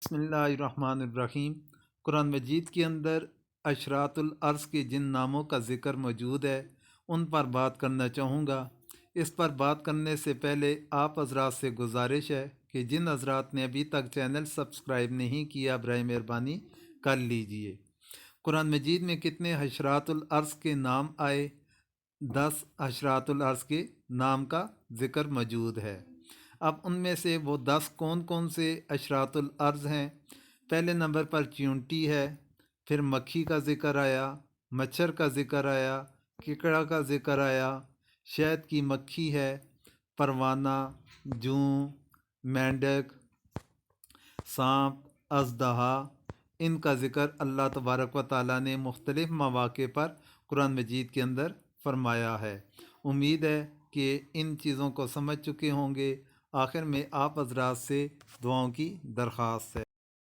بسم اللہ الرحمن الرحیم۔ قرآن مجید کے اندر اشراط العرض کے جن ناموں کا ذکر موجود ہے ان پر بات کرنا چاہوں گا۔ اس پر بات کرنے سے پہلے آپ حضرات سے گزارش ہے کہ جن حضرات نے ابھی تک چینل سبسکرائب نہیں کیا برائے مہربانی کر لیجئے۔ قرآن مجید میں کتنے اشراط العرض کے نام آئے؟ 10 اشراط العرض کے نام کا ذکر موجود ہے۔ اب ان میں سے وہ 10 کون کون سے اشراط العرض ہیں؟ پہلے نمبر پر چیونٹی ہے، پھر مکھی کا ذکر آیا، مچھر کا ذکر آیا، ککڑا کا ذکر آیا، شہد کی مکھی ہے، پروانہ، جوں، مینڈک، سانپ، اژدہا۔ ان کا ذکر اللہ تبارک و تعالیٰ نے مختلف مواقع پر قرآن مجید کے اندر فرمایا ہے۔ امید ہے کہ ان چیزوں کو سمجھ چکے ہوں گے۔ آخر میں آپ حضرات سے دعاؤں کی درخواست ہے۔